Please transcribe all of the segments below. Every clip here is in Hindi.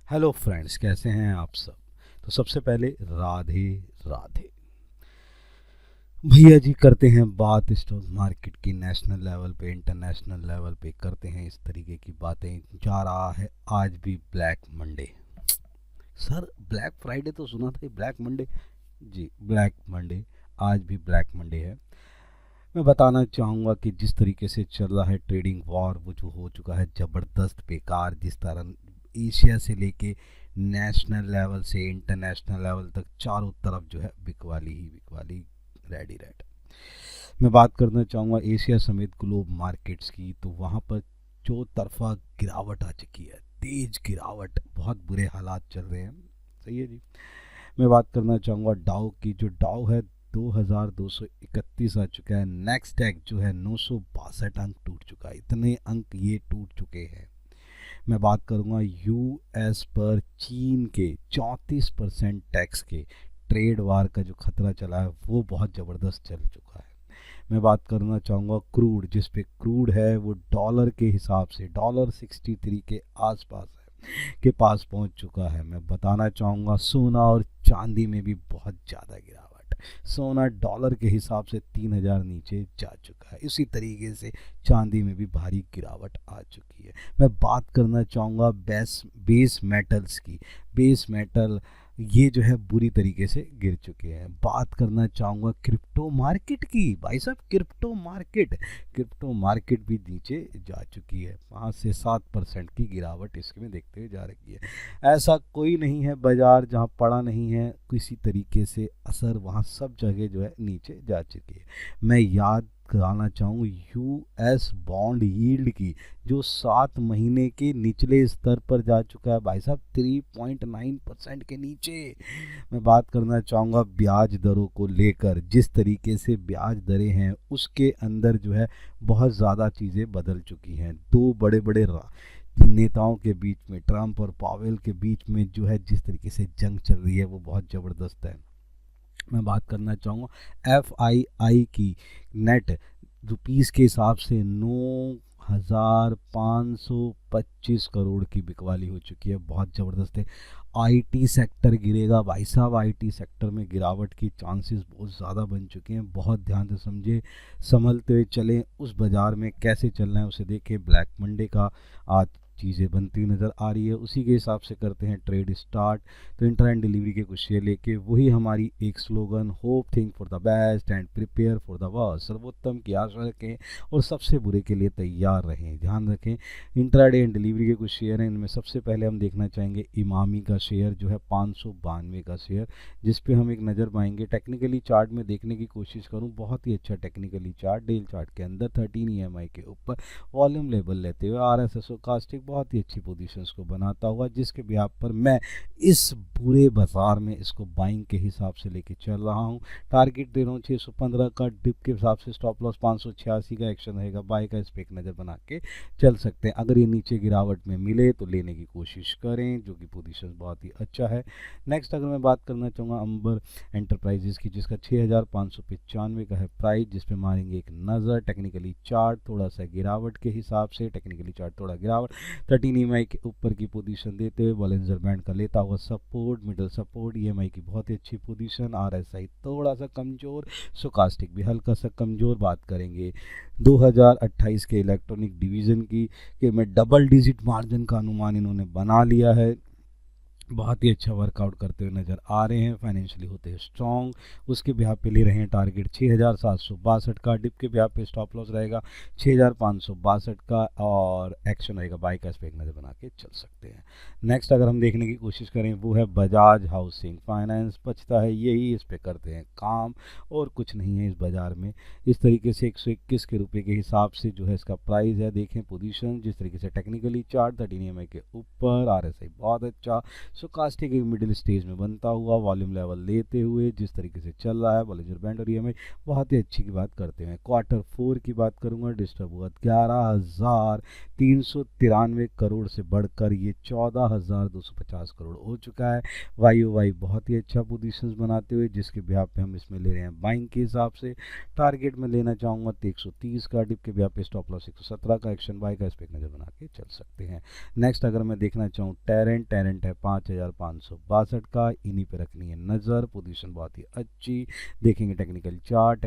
हेलो फ्रेंड्स, कैसे हैं आप सब। तो सबसे पहले राधे राधे। भैया जी करते हैं बात स्टॉक मार्केट की। नेशनल लेवल पे, इंटरनेशनल लेवल पे करते हैं इस तरीके की बातें। जा रहा है आज भी black Monday. Sir black Friday तो सुना था, ब्लैक मंडे। जी ब्लैक मंडे। आज भी ब्लैक मंडे है। मैं बताना चाहूँगा कि जिस तरीके से चल रहा है ट्रेडिंग वॉर, वो जो हो चुका है ज़बरदस्त बेकार। जिस तरह एशिया से लेके नेशनल लेवल से इंटरनेशनल लेवल तक चारों तरफ जो है बिकवाली ही बिकवाली, रेडी रेड। मैं बात करना चाहूँगा एशिया समेत ग्लोब मार्केट्स की। तो वहाँ पर चौतरफा गिरावट आ चुकी है, तेज गिरावट, बहुत बुरे हालात चल रहे हैं। सही है जी। मैं बात करना चाहूँगा डाउ की। जो डाउ है 2231 आ चुका है। नेक्स्ट टैग जो है 962 अंक टूट चुका है। इतने अंक ये टूट चुके हैं। मैं बात करूँगा यूएस पर चीन के 34% टैक्स के ट्रेड वार का जो खतरा चला है वो बहुत ज़बरदस्त चल चुका है। मैं बात करना चाहूँगा क्रूड, जिस पे क्रूड है वो डॉलर के हिसाब से $63 के आसपास है, के पास पहुंच चुका है। मैं बताना चाहूँगा सोना और चांदी में भी बहुत ज़्यादा गिरावट। सोना डॉलर के हिसाब से 3000 नीचे जा चुका है। इसी तरीके से चांदी में भी भारी गिरावट आ चुकी है। मैं बात करना चाहूँगा बेस मेटल्स की। बेस मेटल ये जो है बुरी तरीके से गिर चुके हैं। बात करना चाहूँगा क्रिप्टो मार्केट की। भाई साहब क्रिप्टो मार्केट भी नीचे जा चुकी है। 5 से 7% की गिरावट इसमें देखते हुए जा रही है। ऐसा कोई नहीं है बाजार जहाँ पड़ा नहीं है किसी तरीके से असर, वहाँ सब जगह जो है नीचे जा चुकी है। मैं याद कराना चाहूँ यूएस बॉन्ड यील्ड की, जो 7 महीने के निचले स्तर पर जा चुका है भाई साहब, 3.9% के नीचे। मैं बात करना चाहूँगा ब्याज दरों को लेकर। जिस तरीके से ब्याज दरें हैं उसके अंदर जो है बहुत ज़्यादा चीज़ें बदल चुकी हैं। दो बड़े बड़े नेताओं के बीच में, ट्रंप और पावेल के बीच में जो है जिस तरीके से जंग चल रही है वो बहुत ज़बरदस्त है। मैं बात करना चाहूँगा एफआईआई की। नेट रुपीस के हिसाब से 9525 करोड़ की बिकवाली हो चुकी है। बहुत ज़बरदस्त है। आईटी सेक्टर गिरेगा भाई साहब। आईटी सेक्टर में गिरावट की चांसेस बहुत ज़्यादा बन चुके हैं। बहुत ध्यान से समझे, संभलते हुए चलें। उस बाज़ार में कैसे चलना है उसे देखें। ब्लैक मंडे का आज चीज़ें बनती हुई नज़र आ रही है, उसी के हिसाब से करते हैं ट्रेड स्टार्ट। तो इंटर एंड डिलीवरी के कुछ शेयर लेके वही हमारी एक slogan, hope think for the best and prepare for the worst. सर्वोत्तम की आशा रखें और सबसे बुरे के लिए तैयार रहें। ध्यान रखें इंट्राडे एंड डिलीवरी के कुछ शेयर हैं। इनमें सबसे पहले हम देखना चाहेंगे इमामी का शेयर जो है 592 का शेयर, जिस पे हम एक नज़र पाएंगे। टेक्निकली चार्ट में देखने की कोशिश करूँ, बहुत ही अच्छा टेक्निकली चार्ट, डेल चार्ट के अंदर 13 EMI के ऊपर वॉल्यूम लेवल लेते हुए RSI कास्टिक बहुत ही अच्छी पोजीशंस को बनाता हुआ, जिसके बिहाफ पर मैं इस पूरे बाजार में इसको बाइंग के हिसाब से लेके चल रहा हूँ। टारगेट दे रहा हूँ 615 का, डिप के हिसाब से स्टॉप लॉस 586 का एक्शन रहेगा। बाय का इस पे एक नज़र बना के चल सकते हैं। अगर ये नीचे गिरावट में मिले तो लेने की कोशिश करें, जो कि पोजीशन बहुत ही अच्छा है। नेक्स्ट अगर मैं बात करना चाहूँगा अंबर एंटरप्राइजेस की, जिसका 6595 का है प्राइस, जिस पे मारेंगे एक नज़र। टेक्निकली चार्ट थोड़ा सा गिरावट के हिसाब से, टेक्निकली चार्ट थोड़ा गिरावट, 13 EMI के ऊपर की पोजीशन देते हुए बॉलिंजर बैंड का लेता हुआ सपोर्ट, मिडल सपोर्ट, EMI की बहुत ही अच्छी पोजीशन। RSI थोड़ा सा कमज़ोर, स्टोकास्टिक भी हल्का सा कमज़ोर। बात करेंगे 2028 के इलेक्ट्रॉनिक डिवीज़न की, कि में डबल डिजिट मार्जिन का अनुमान इन्होंने बना लिया है। बहुत ही अच्छा वर्कआउट करते हुए नज़र आ रहे हैं। फाइनेंशियली होते हैं स्ट्रॉन्ग। उसके बिहाफ पे ले रहे हैं टारगेट 6762 का। डिप के बिहाफ पे स्टॉप लॉस रहेगा 6562 का, और एक्शन रहेगा बाई का। इस पर एक नज़र बना के चल सकते हैं। नेक्स्ट अगर हम देखने की कोशिश करें वो है बजाज हाउसिंग फाइनेंस। बचता है यही, इस पर करते हैं काम, और कुछ नहीं है इस बाज़ार में। इस तरीके से 121 के रुपये के हिसाब से जो है इसका प्राइस है। देखें पोजीशन, जिस तरीके से टेक्निकली चार्ट 13 EMI के ऊपर, RSI बहुत अच्छा, स्टोकास्टिक एक मिडिल स्टेज में बनता हुआ वॉल्यूम लेवल लेते हुए जिस तरीके से चल रहा है बॉलिंजर बैंड, और EMI बहुत ही अच्छी की बात करते हैं। क्वार्टर 4 की बात करूंगा, डिस्टर्ब हुआ 11,393 करोड़ से बढ़कर ये 14,250 करोड़ हो चुका है। YOY बहुत ही अच्छा पोजीशंस बनाते हुए जिसके बिहाफ पे हम इसमें ले रहे हैं बाइंग के हिसाब से। टारगेट में लेना चाहूँगा 130 का, डिप के बिहाफ पे स्टॉप लॉस 117 का, एक्शन बाय का, इस पे एक नज़र बना के चल सकते हैं। नेक्स्ट अगर मैं देखना चाहूँ टेरेंट है 5,562 का, इन्हीं पे रखनी है नज़र। पोजीशन बहुत ही अच्छी, देखेंगे टेक्निकल चार्ट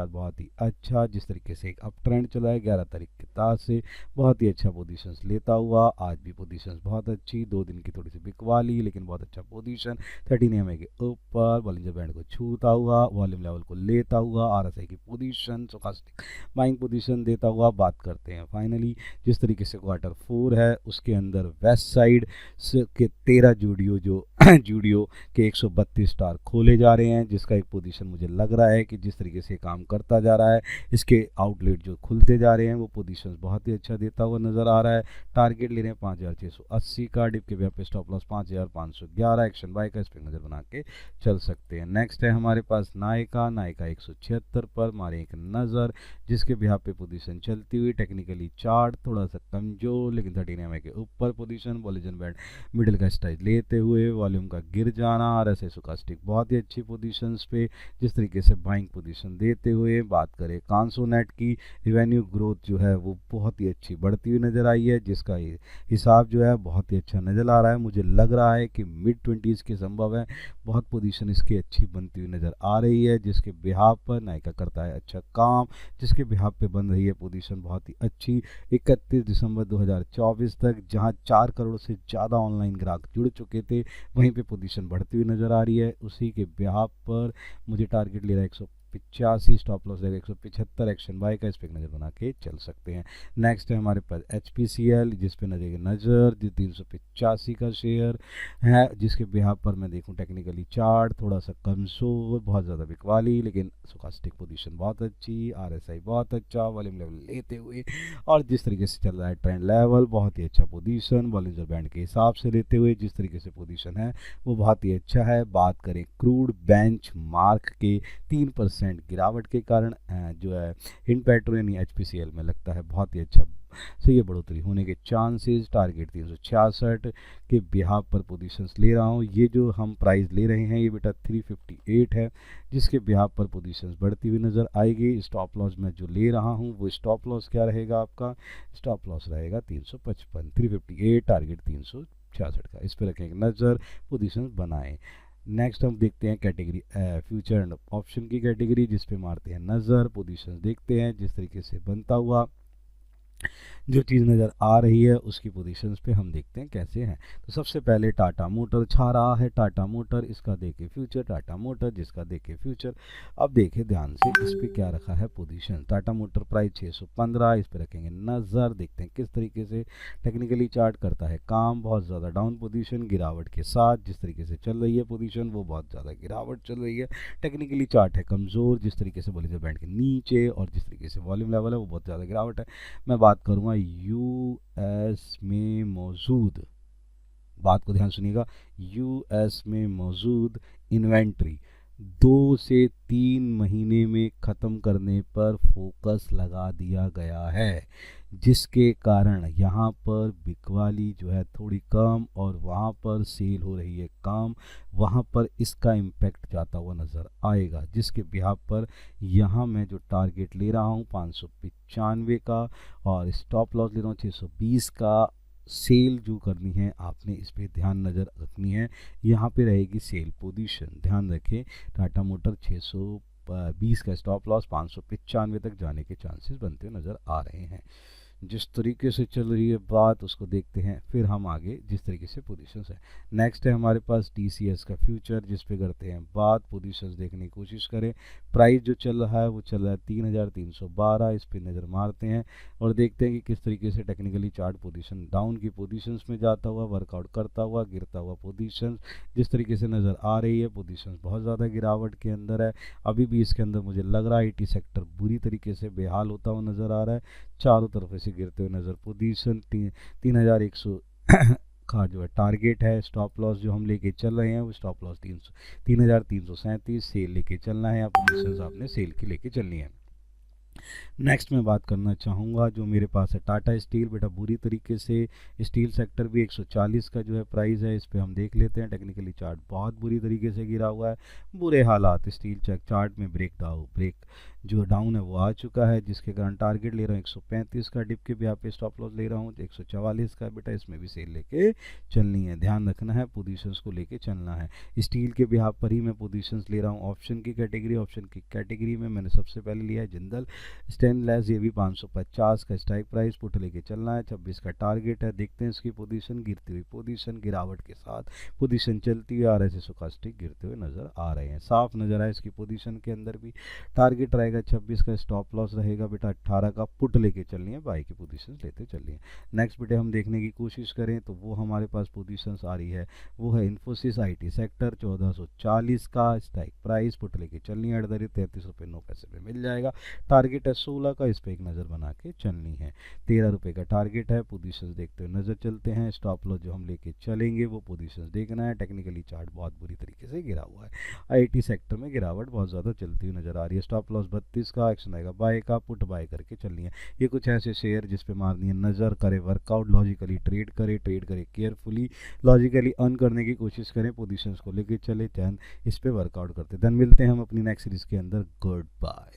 बहुत ही अच्छा, जिस तरीके से एक अप ट्रेंड चला है 11 तारीख के बाद से बहुत ही अच्छा पोजीशंस लेता हुआ। आज भी पोजीशंस बहुत अच्छी, 2 दिन की थोड़ी सी बिकवाली लेकिन बहुत अच्छा पोजीशन। 13 EMI के ऊपर बॉलिंजर बैंड को छूता हुआ, वॉल्यूम लेवल को लेता हुआ, RSI की पोजीशन, स्टोकास्टिक बाइंग पोजीशन देता हुआ। बात करते हैं फाइनली जिस तरीके से क्वार्टर 4 है उसके अंदर वेस्ट साइड के 13 जूडियो जो जूडियो के 132 स्टार खोले जा रहे हैं, जिसका एक पोजीशन मुझे लग रहा है कि जिस तरीके से काम करता जा रहा है इसके आउटलेट जो खुलते जा रहे हैं वो पोजीशन बहुत ही अच्छा देता हुआ नजर आ रहा है। टारगेट ले रहे हैं 5,680 का, डिप के बिहाफ पे स्टॉप लॉस 5,511, एक्शन बाय का, इस पे नजर बना के चल सकते हैं। नेक्स्ट है हमारे पास नायका 176 पर मारे एक नज़र, जिसके बिहाफ पे पोजीशन चलती हुई। टेक्निकली चार्ट थोड़ा सा कमजोर लेकिन 13 EMI के ऊपर पोजीशन, बॉलिंजर बैंड मिडिल का स्टाइल लेते हुए, वॉल्यूम का गिर जाना, RSI स्टोकास्टिक बहुत ही अच्छी पोजीशंस पे जिस तरीके से बाइंग पोजीशन देते हुए। बात करें कांसोनेट की, रिवेन्यू ग्रोथ जो है वो बहुत ही अच्छी बढ़ती हुई नज़र आई है, जिसका हिसाब जो है बहुत ही अच्छा नज़र आ रहा है। मुझे लग रहा है कि मिड 20s के संभव है, बहुत पोजीशन इसकी अच्छी बनती हुई नज़र आ रही है, जिसके बिहाफ पर नायका करता है अच्छा काम, जिसके बिहाफ पे बन रही है पोजीशन बहुत ही अच्छी। 31 दिसंबर 2024 तक जहां 4 करोड़ से ज़्यादा ऑनलाइन ग्राहक जुड़ चुके थे, वहीं पे पोजीशन बढ़ती हुई नज़र आ रही है। उसी के बिहाफ पर मुझे टारगेट ले रहा है 185, स्टॉप लॉस रहेगा 175, एक्शन बाय का, इस पर नज़र बना के चल सकते हैं। नेक्स्ट है हमारे पास HPCL, जिस पे नज़र जो 385 का शेयर है, जिसके बिहाफ पर मैं देखूं टेक्निकली चार्ट थोड़ा सा कमजोर, बहुत ज़्यादा बिकवाली लेकिन स्टोकास्टिक पोजीशन बहुत अच्छी, RSI बहुत अच्छा, वॉल्यूम लेवल लेते हुए, और जिस तरीके से चल रहा है ट्रेंड लेवल बहुत ही अच्छा पोजीशन, बॉलिंजर बैंड के हिसाब से लेते हुए जिस तरीके से पोजीशन है वो बहुत ही अच्छा है। बात करें क्रूड बेंच मार्क के 3% गिरावट के कारण जो है हिंड पेट्रो यानी HPCL में लगता है बहुत ही अच्छा सही है बढ़ोतरी होने के चांसेस। टारगेट 366 के बिहाफ पर पोजीशंस ले रहा हूँ। ये जो हम प्राइस ले रहे हैं ये बेटा 358 है, जिसके बिहाफ पर पोजीशंस बढ़ती हुई नज़र आएगी। स्टॉप लॉस मैं जो ले रहा हूँ वो स्टॉप लॉस क्या रहेगा, आपका स्टॉप लॉस रहेगा 355, 358, टारगेट 366 का, इस पर रखें एक नज़र, पोजीशंस बनाएं। नेक्स्ट हम देखते हैं कैटेगरी फ्यूचर एंड ऑप्शन की कैटेगरी, जिस पे मारते हैं नज़र, पोजीशंस देखते हैं जिस तरीके से बनता हुआ जो चीज़ नज़र आ रही है उसकी पोजीशंस पे हम देखते हैं कैसे हैं। तो सबसे पहले टाटा मोटर छा रहा है, टाटा मोटर इसका देखे फ्यूचर, टाटा मोटर जिसका देखे फ्यूचर। अब देखें ध्यान से इस पे क्या रखा है पोजीशन, टाटा मोटर प्राइस 615, इस पे रखेंगे नज़र, देखते हैं किस तरीके से टेक्निकली चार्ट करता है काम। बहुत ज़्यादा डाउन पोजीशन गिरावट के साथ जिस तरीके से चल रही है पोजीशन वो बहुत ज़्यादा गिरावट चल रही है। टेक्निकली चार्ट है कमज़ोर, जिस तरीके से बॉलिंजर बैंड के नीचे, और जिस तरीके से वॉल्यूम लेवल है वो बहुत ज़्यादा गिरावट है। मैं बात करूँगा यूएस में मौजूद, बात को ध्यान सुनिएगा, यूएस में मौजूद इन्वेंट्री 2 से 3 महीने में ख़त्म करने पर फोकस लगा दिया गया है, जिसके कारण यहाँ पर बिकवाली जो है थोड़ी कम और वहाँ पर सेल हो रही है कम, वहाँ पर इसका इम्पैक्ट जाता हुआ नज़र आएगा, जिसके बिहाफ पर यहाँ मैं जो टारगेट ले रहा हूँ 595 का और स्टॉप लॉस ले रहा हूँ 620 का। सेल जो करनी है आपने इस पे ध्यान नज़र रखनी है, यहाँ पे रहेगी सेल पोजीशन, ध्यान रखें। टाटा मोटर 620 का स्टॉप लॉस, 595 तक जाने के चांसेस बनते हुए नज़र आ रहे हैं। जिस तरीके से चल रही है बात उसको देखते हैं फिर हम आगे जिस तरीके से पोजीशंस है। नेक्स्ट है हमारे पास TCS का फ्यूचर, जिस पे करते हैं बात, पोजीशंस देखने की कोशिश करें। प्राइस जो चल रहा है वो चल रहा है 3312, इस पे नज़र मारते हैं और देखते हैं कि किस तरीके से टेक्निकली चार्ट पोजीशन डाउन की पोजीशंस में जाता हुआ, वर्कआउट करता हुआ, गिरता हुआ पोजीशंस जिस तरीके से नज़र आ रही है। पोजीशंस बहुत ज़्यादा गिरावट के अंदर है, अभी भी इसके अंदर मुझे लग रहा है IT सेक्टर बुरी तरीके से बेहाल होता हुआ नज़र आ रहा है, चारों तरफ से गिरते हुए नज़र। पोजीशन 3100 का जो है टारगेट है, स्टॉप लॉस जो हम लेके चल रहे हैं वो स्टॉप लॉस 3,337 सेल लेके चलना है, या पोजीशंस आपने सेल की लेके चलनी है। नेक्स्ट मैं बात करना चाहूँगा जो मेरे पास है टाटा स्टील। बेटा बुरी तरीके से स्टील सेक्टर भी 140 का जो है प्राइस है, इस पे हम देख लेते हैं। टेक्निकली चार्ट बहुत बुरी तरीके से गिरा हुआ है, बुरे हालात। स्टील चार्ट में ब्रेक जो डाउन है वो आ चुका है, जिसके कारण टारगेट ले रहा हूँ 135 का, डिप के भी यहाँ पे स्टॉप लॉस ले रहा हूँ 144 का। बेटा इसमें भी सेल लेके चलनी है, ध्यान रखना है, पोजीशंस को लेके चलना है। स्टील के बिहाफ पर ही मैं पोजीशंस ले रहा हूँ। ऑप्शन की कैटेगरी में मैंने सबसे पहले लिया है जिंदल स्टेनलेस, ये भी 550 का स्ट्राइक प्राइस, पुट लेके चलना है। 26 का टारगेट है। देखते हैं इसकी पोजीशन, गिरती हुई पोजीशन, गिरावट के साथ पोजीशन चलती हुई RSI स्टोचस्टिक गिरते हुए नजर आ रहे हैं, साफ नजर आए इसकी पोजीशन के अंदर भी। टारगेट रहेगा 26 का, स्टॉप लॉस रहेगा बेटा 18 का, पुट लेके चलनी है, बाई की पोजीशन लेते चलिए। नेक्स्ट बेटे हम देखने की कोशिश करें तो वो हमारे पास पोजीशन आ रही है, वो है इन्फोसिस IT सेक्टर 1440 का स्ट्राइक प्राइस, पुट लेके चलनी है। 33 रुपये 9 पैसे पे मिल जाएगा। टारगेट है 16 का, इस पर एक नज़र बना के चलनी है। 13 रुपये का टारगेट है। पोजीशंस देखते हुए नज़र चलते हैं। स्टॉप लॉस जो हम लेके चलेंगे वो पोजीशंस देखना है। टेक्निकली चार्ट बहुत बुरी तरीके से गिरा हुआ है, IT सेक्टर में गिरावट बहुत ज़्यादा चलती हुई नज़र आ रही है। स्टॉप लॉस 32 का, एक्शन आएगा बाय का, पुट बाय करके चलनी है। ये कुछ ऐसे शेयर जिस पे मारनी है नज़र, करे वर्कआउट, लॉजिकली ट्रेड करे केयरफुली, लॉजिकली अर्न करने की कोशिश करें, पोजीशंस को लेके चले, दैन इस पे वर्कआउट करते। देन मिलते हैं हम अपनी नेक्स्ट सीरीज़ के अंदर। Good bye.